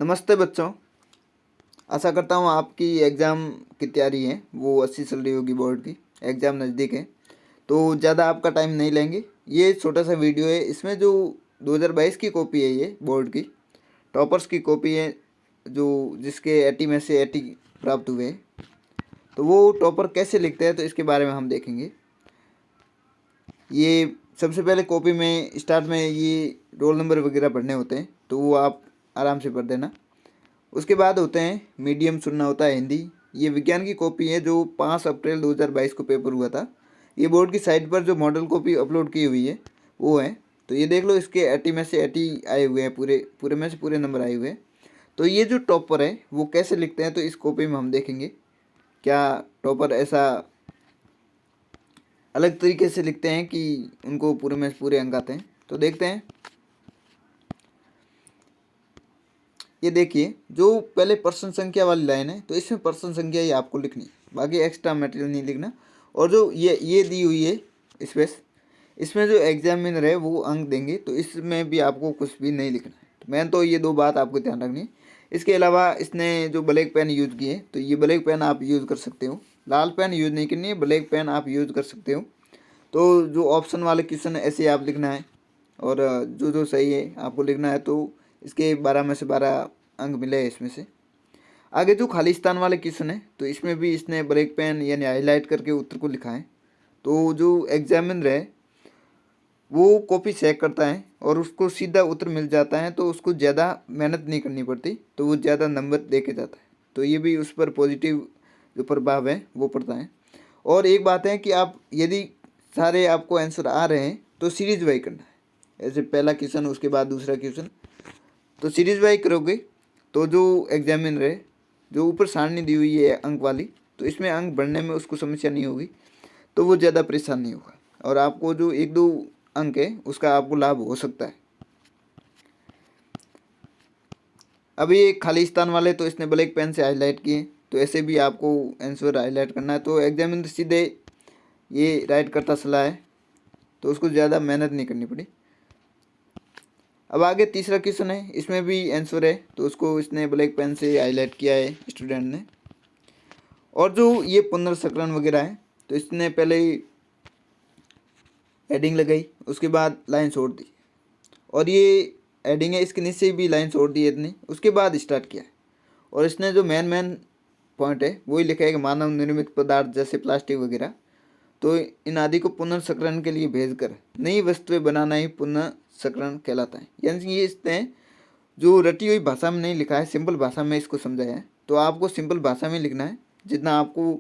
नमस्ते बच्चों। आशा करता हूँ आपकी एग्ज़ाम की तैयारी है वो अच्छी चल रही होगी। बोर्ड की एग्ज़ाम नज़दीक है तो ज़्यादा आपका टाइम नहीं लेंगे। ये छोटा सा वीडियो है, इसमें जो 2022 की कॉपी है ये बोर्ड की टॉपर्स की कॉपी है, जो जिसके 80 में से 80 प्राप्त हुए, तो वो टॉपर कैसे लिखते हैं तो इसके बारे में हम देखेंगे। ये सबसे पहले कॉपी में स्टार्ट में ये रोल नंबर वगैरह पढ़ने होते हैं, तो वो आप आराम से पढ़ देना। उसके बाद होते हैं मीडियम सुनना होता है हिंदी। ये विज्ञान की कॉपी है जो 5 अप्रैल 2022 को पेपर हुआ था। ये बोर्ड की साइट पर जो मॉडल कॉपी अपलोड की हुई है वो है, तो ये देख लो, इसके 80 में से 80 आए हुए हैं, पूरे पूरे में से पूरे नंबर आए हुए हैं। तो ये जो टॉपर है वो कैसे लिखते हैं तो इस कॉपी में हम देखेंगे। क्या टॉपर ऐसा अलग तरीके से लिखते हैं कि उनको पूरे में से पूरे अंक आते हैं, तो देखते हैं। ये देखिए, जो पहले पर्सन संख्या वाली लाइन है तो इसमें पर्सन संख्या ही आपको लिखनी, बाकी एक्स्ट्रा मटेरियल नहीं लिखना। और जो ये दी हुई है स्पेस, इसमें जो एग्जामिनर है वो अंक देंगे, तो इसमें भी आपको कुछ भी नहीं लिखना है। तो मैंने तो ये दो बात आपको ध्यान रखनी है। इसके अलावा इसने जो ब्लैक पेन यूज़ किए, तो ये ब्लैक पेन आप यूज़ कर सकते हो, लाल पेन यूज़ नहीं करनी है, ब्लैक पेन आप यूज़ कर सकते हो। तो जो ऑप्शन वाले क्वेश्चन ऐसे आप लिखना है, और जो जो सही है आपको लिखना है। तो इसके 12 में से 12 अंक मिले हैं इसमें से। आगे जो खाली स्थान वाले क्वेश्चन है तो इसमें भी इसने ब्लैक पेन यानी हाईलाइट करके उत्तर को लिखा है। तो जो एग्जामिनर है वो कॉपी चेक करता है और उसको सीधा उत्तर मिल जाता है, तो उसको ज़्यादा मेहनत नहीं करनी पड़ती, तो वो ज़्यादा नंबर दे के जाता है। तो ये भी उस पर पॉजिटिव जो प्रभाव है वो पड़ता है। और एक बात है कि आप यदि सारे आपको आंसर आ रहे हैं तो सीरीज वाइज करना है। ऐसे पहला क्वेश्चन उसके बाद दूसरा क्वेश्चन, तो सीरीज वाइज करोगे तो जो एग्जामिनर है, जो ऊपर सारणी दी हुई है अंक वाली, तो इसमें अंक बढ़ने में उसको समस्या नहीं होगी, तो वो ज़्यादा परेशान नहीं होगा और आपको जो 1-2 अंक है उसका आपको लाभ हो सकता है। अभी एक खाली स्थान वाले तो इसने ब्लैक पेन से हाईलाइट किए, तो ऐसे भी आपको आंसर हाईलाइट करना है। तो एग्जामिनर सीधे ये राइट करता चला है, तो उसको ज़्यादा मेहनत नहीं करनी पड़ी। अब आगे तीसरा क्वेश्चन है, इसमें भी आंसर है, तो उसको इसने ब्लैक पेन से हाईलाइट किया है स्टूडेंट ने। और जो ये पुनर्संकरण वगैरह है तो इसने पहले ही हेडिंग लगाई, उसके बाद लाइन छोड़ दी, और ये हेडिंग है इसके नीचे भी लाइन छोड़ दी है इतनी, उसके बाद स्टार्ट किया है। और इसने जो मेन पॉइंट है वही लिखा है कि मानव निर्मित पदार्थ जैसे प्लास्टिक वगैरह, तो इन आदि को पुनर्संकरण के लिए भेजकर नई वस्तुएं बनाना ही पुनर्संकरण कहलाता है। यानी ये इसने जो रटी हुई भाषा में नहीं लिखा है, सिंपल भाषा में इसको समझाया है। तो आपको सिंपल भाषा में लिखना है, जितना आपको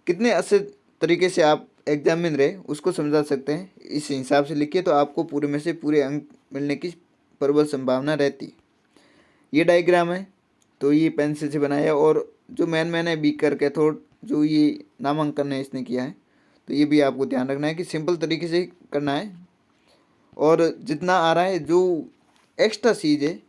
कितने अच्छे तरीके से आप एग्जाम में रहे उसको समझा सकते हैं, इस हिसाब से लिखिए, तो आपको पूरे में से पूरे अंक मिलने की प्रबल संभावना रहती है। ये डायग्राम है, तो ये पेंसिल से बनाया है, और जो मैन है बीकर कैथोड, जो ये नामांकन है इसने किया है, तो ये भी आपको ध्यान रखना है कि सिंपल तरीके से करना है। और जितना आ रहा है, जो एक्स्ट्रा चीज़ है,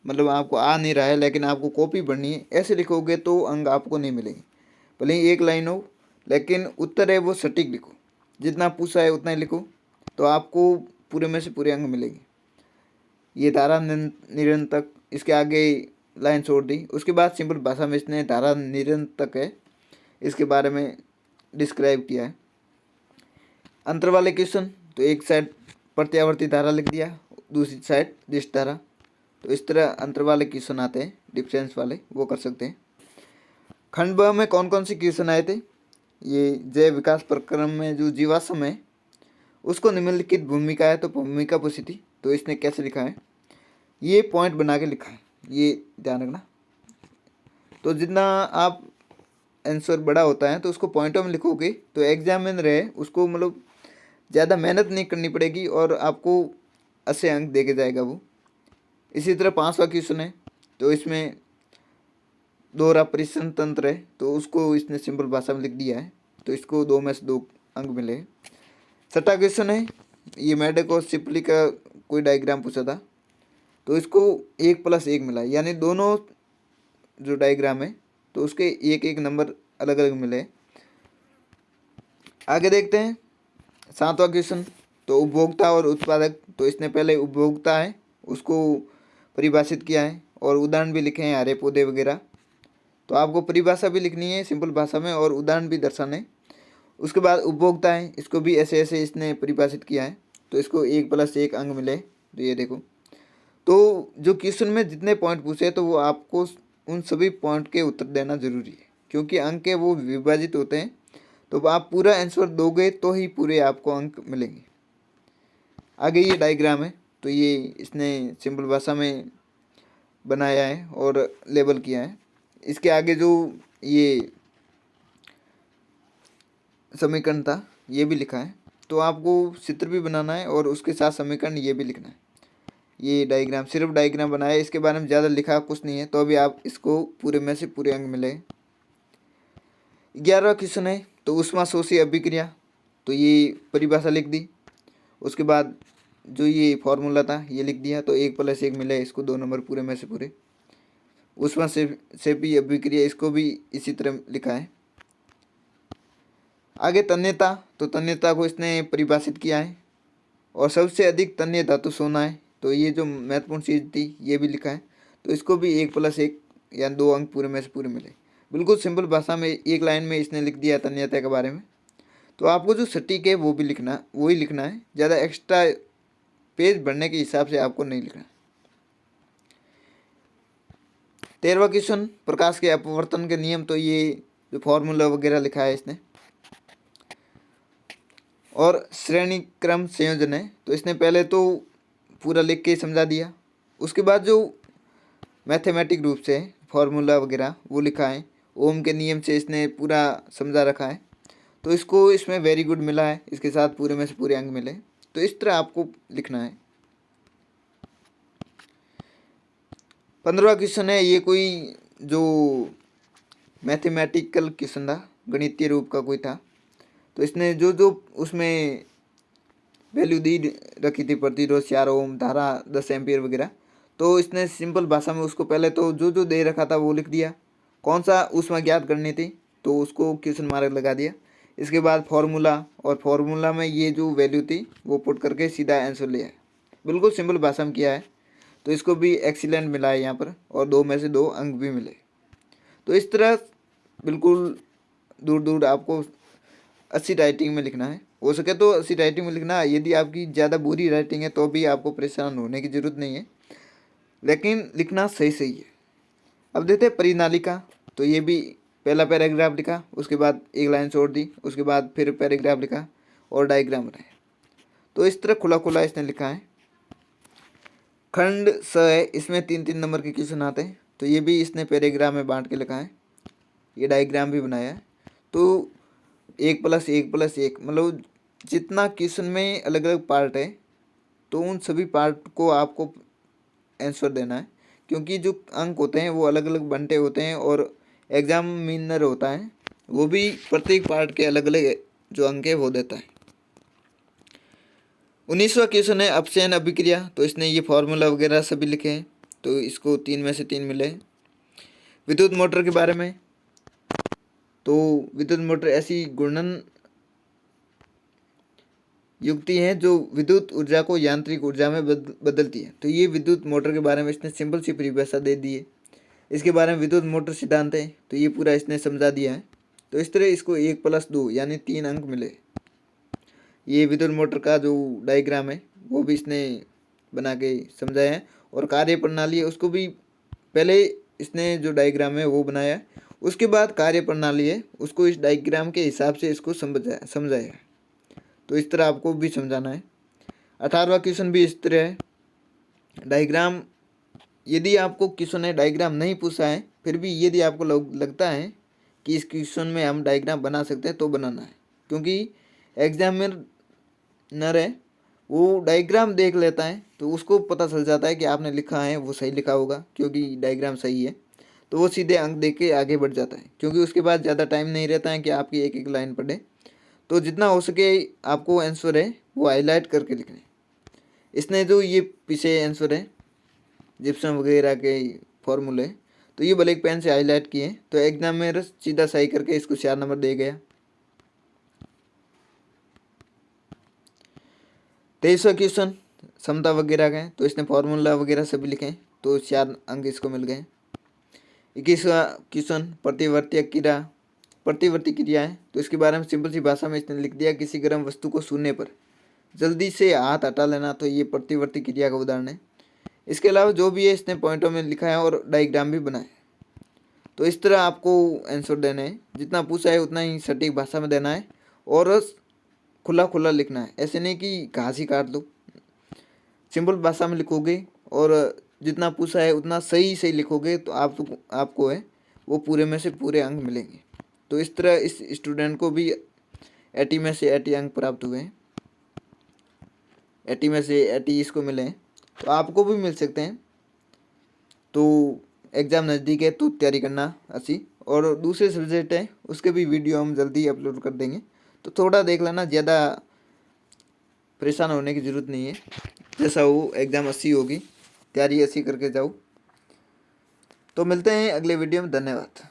मतलब आपको आ नहीं रहा है लेकिन आपको कॉपी भरनी है, ऐसे लिखोगे तो अंक आपको नहीं मिलेंगे। भले ही एक लाइन हो, लेकिन उत्तर है वो सटीक लिखो, जितना पूछा है उतना ही लिखो, तो आपको पूरे में से पूरे अंक मिलेंगे। ये धारा निरंतक, इसके आगे लाइन छोड़ दी, उसके बाद सिंपल भाषा में इसने धारा निरंतक है इसके बारे में डिस्क्राइब किया है। अंतर वाले क्वेश्चन, तो एक साइड प्रत्यावर्ती धारा लिख दिया, दूसरी साइड दिश धारा, तो इस तरह अंतर वाले क्वेश्चन आते हैं, डिफरेंस वाले वो कर सकते हैं। खंड ब में कौन कौन से क्वेश्चन आए थे, ये जैव विकास प्रक्रम में जो जीवाश्म है उसको निम्नलिखित भूमिका है, तो भूमिका पूछी थी, तो इसने कैसे लिखा है, ये पॉइंट बना के लिखा है, ये ध्यान रखना। तो जितना आप आंसर बड़ा होता है तो उसको पॉइंटों में लिखोगे तो एग्जामिनर है उसको मतलब ज़्यादा मेहनत नहीं करनी पड़ेगी और आपको अच्छे अंक दे के जाएगा वो। इसी तरह 5वां क्वेश्चन है, तो इसमें दोहरा परिश्रम तंत्र है, तो उसको इसने सिंपल भाषा में लिख दिया है, तो इसको 2 में से 2 अंक मिले। 6वां क्वेश्चन है, ये मेडक और सिपली का कोई डायग्राम पूछा था, तो इसको 1+1 मिला, यानी दोनों जो डायग्राम है तो उसके 1-1 नंबर अलग अलग मिले। आगे देखते हैं 7वां क्वेश्चन, तो उपभोक्ता और उत्पादक, तो इसने पहले उपभोक्ता है उसको परिभाषित किया है, और उदाहरण भी लिखे हैं हरे पौधे वगैरह। तो आपको परिभाषा भी लिखनी है सिंपल भाषा में और उदाहरण भी दर्शाने। उसके बाद उपभोक्ता है, इसको भी ऐसे ऐसे इसने परिभाषित किया है। तो इसको 1+1 अंक मिले। तो ये देखो, तो जो क्वेश्चन में जितने पॉइंट पूछे तो वो आपको उन सभी पॉइंट के उत्तर देना जरूरी है, क्योंकि अंक के वो विभाजित होते हैं। तो आप पूरा आंसर दोगे तो ही पूरे आपको अंक मिलेंगे। आगे ये डायग्राम है, तो ये इसने सिंपल भाषा में बनाया है और लेबल किया है। इसके आगे जो ये समीकरण था ये भी लिखा है। तो आपको चित्र भी बनाना है और उसके साथ समीकरण ये भी लिखना है। ये डायग्राम, सिर्फ डायग्राम बनाया है, इसके बारे में ज़्यादा लिखा कुछ नहीं है। तो अभी आप इसको पूरे में से पूरे अंक मिले। 11वां क्वेश्चन है, तो ऊष्माशोषी अभिक्रिया। तो ये परिभाषा लिख दी। उसके बाद जो ये फॉर्मूला था ये लिख दिया। तो 1+1 मिले, इसको 2 नंबर पूरे में से पूरे। ऊष्मा से भी अभिक्रिया, इसको भी इसी तरह लिखा है। आगे तन्यता, तो तन्यता को इसने परिभाषित किया है और सबसे अधिक तन्य धातु सोना है। तो ये जो महत्वपूर्ण चीज़ थी ये भी लिखा है। तो इसको भी 1+1 या 2 अंक पूरे में से पूरे मिले। बिल्कुल सिंपल भाषा में एक लाइन में इसने लिख दिया तन्यता के बारे में। तो आपको जो सटीक है वो भी लिखना, वही लिखना है, ज़्यादा एक्स्ट्रा पेज भरने के हिसाब से आपको नहीं लिखना। 13वां क्वेश्चन, प्रकाश के अपवर्तन के नियम। तो ये जो फॉर्मूला वगैरह लिखा है इसने, और श्रेणी क्रम संयोजन है। तो इसने पहले तो पूरा लिख के समझा दिया। उसके बाद जो मैथमेटिक रूप से फॉर्मूला वगैरह वो लिखा है, ओम के नियम से इसने पूरा समझा रखा है। तो इसको इसमें वेरी गुड मिला है, इसके साथ पूरे में से पूरे अंक मिले। तो इस तरह आपको लिखना है। 15वां क्वेश्चन है, ये कोई जो मैथमेटिकल क्वेश्चन था, गणितीय रूप का कोई था। तो इसने जो जो उसमें वैल्यू दी रखी थी, प्रतिरोध 4 ओम, धारा 10 एम्पियर वगैरह। तो इसने सिंपल भाषा में उसको पहले तो जो जो दे रखा था वो लिख दिया। कौन सा उसमें ज्ञात करनी थी तो उसको क्वेश्चन मार्क लगा दिया। इसके बाद फॉर्मूला, और फॉर्मूला में ये जो वैल्यू थी वो पुट करके सीधा आंसर लिया है। बिल्कुल सिंपल भाषा में किया है। तो इसको भी एक्सीलेंट मिला है यहाँ पर, और 2 में से 2 अंक भी मिले। तो इस तरह बिल्कुल दूर दूर आपको 80 राइटिंग में लिखना है। हो सके तो 80 राइटिंग में लिखना। यदि आपकी ज़्यादा बुरी राइटिंग है तो भी आपको परेशान होने की ज़रूरत नहीं है, लेकिन लिखना सही सही है। अब देते हैं परिनालिका। तो ये भी पहला पैराग्राफ लिखा, उसके बाद एक लाइन छोड़ दी, उसके बाद फिर पैराग्राफ लिखा और डायग्राम बनाया। तो इस तरह खुला खुला इसने लिखा है। खंड स है, इसमें 3-3 नंबर के क्वेश्चन आते हैं। तो ये भी इसने पैराग्राफ में बांट के लिखा है। ये डायग्राम भी बनाया है। तो 1+1+1 मतलब जितना क्वेश्चन में अलग अलग पार्ट है तो उन सभी पार्ट को आपको आंसर देना है, क्योंकि जो अंक होते हैं वो अलग अलग बंटे होते हैं और एग्जामिनर होता है वो भी प्रत्येक पार्ट के अलग अलग जो अंक है वो देता है। 19वां क्वेश्चन है अपचयन अभिक्रिया। तो इसने ये फॉर्मूला वगैरह सभी लिखे हैं। तो इसको 3 में से 3 मिले। विद्युत मोटर के बारे में, तो विद्युत मोटर ऐसी घूर्णन युक्ति है जो विद्युत ऊर्जा को यांत्रिक ऊर्जा में बदलती है। तो ये विद्युत मोटर के बारे में इसने सिंपल सी परिभाषा दे दी है। इसके बारे में विद्युत मोटर सिद्धांत है, तो ये पूरा इसने समझा दिया है। तो इस तरह इसको 1+2 यानी 3 अंक मिले। ये विद्युत मोटर का जो डायग्राम है वो भी इसने बना के समझाया है, और कार्य प्रणाली है उसको भी पहले इसने जो डायग्राम है वो बनाया है, उसके बाद कार्य प्रणाली है उसको इस डायग्राम के हिसाब से इसको समझाया। तो इस तरह आपको भी समझाना है। 18वां क्वेश्चन भी इस तरह है। डायग्राम, यदि आपको क्वेश्चन है डायग्राम नहीं पूछा है, फिर भी यदि आपको लगता है कि इस क्वेश्चन में हम डायग्राम बना सकते हैं तो बनाना है, क्योंकि एग्जामिनर है वो डायग्राम देख लेता है तो उसको पता चल जाता है कि आपने लिखा है वो सही लिखा होगा, क्योंकि डायग्राम सही है। तो वो सीधे अंक देख के आगे बढ़ जाता है, क्योंकि उसके बाद ज़्यादा टाइम नहीं रहता है कि आपकी एक एक लाइन पढ़े। तो जितना हो सके आपको आंसर है वो हाईलाइट करके लिखना है। इसने जो ये पीछे आंसर है जिप्सम वगैरह के फॉर्मूले, तो ये ब्लैक पेन से हाईलाइट किए, तो एग्जाम में सीधा सही करके इसको 4 नंबर दे गया। 23वां क्वेश्चन समता वगैरह का है। तो इसने फॉर्मूला वगैरह सभी लिखे हैं। तो 4 अंक इसको मिल गए। 21वां क्वेश्चन, प्रतिवर्ती क्रिया है। तो इसके बारे में सिंपल सी भाषा में इसने लिख दिया, किसी गर्म वस्तु को छूने पर जल्दी से हाथ हटा लेना। तो ये प्रतिवर्ती क्रिया का उदाहरण है। इसके अलावा जो भी है इसने पॉइंटों में लिखा है और डायग्राम भी बनाए। तो इस तरह आपको आंसर देने हैं, जितना पूछा है उतना ही सटीक भाषा में देना है और खुला खुला लिखना है। ऐसे नहीं कि घास ही काट दो, सिंपल भाषा में लिखोगे और जितना पूछा है उतना सही सही लिखोगे तो आपको है वो पूरे में से पूरे अंक मिलेंगे। तो इस तरह इस स्टूडेंट को भी 80 में से 80 अंक प्राप्त हुए हैं। 80 में से 80 इसको मिले हैं, तो आपको भी मिल सकते हैं। तो एग्ज़ाम नज़दीक है तो तैयारी करना 80। और दूसरे सब्जेक्ट है उसके भी वीडियो हम जल्दी अपलोड कर देंगे, तो थोड़ा देख लेना, ज़्यादा परेशान होने की ज़रूरत नहीं है। जैसा वो एग्ज़ाम 80 होगी, तैयारी 80 करके जाओ। तो मिलते हैं अगले वीडियो में, धन्यवाद।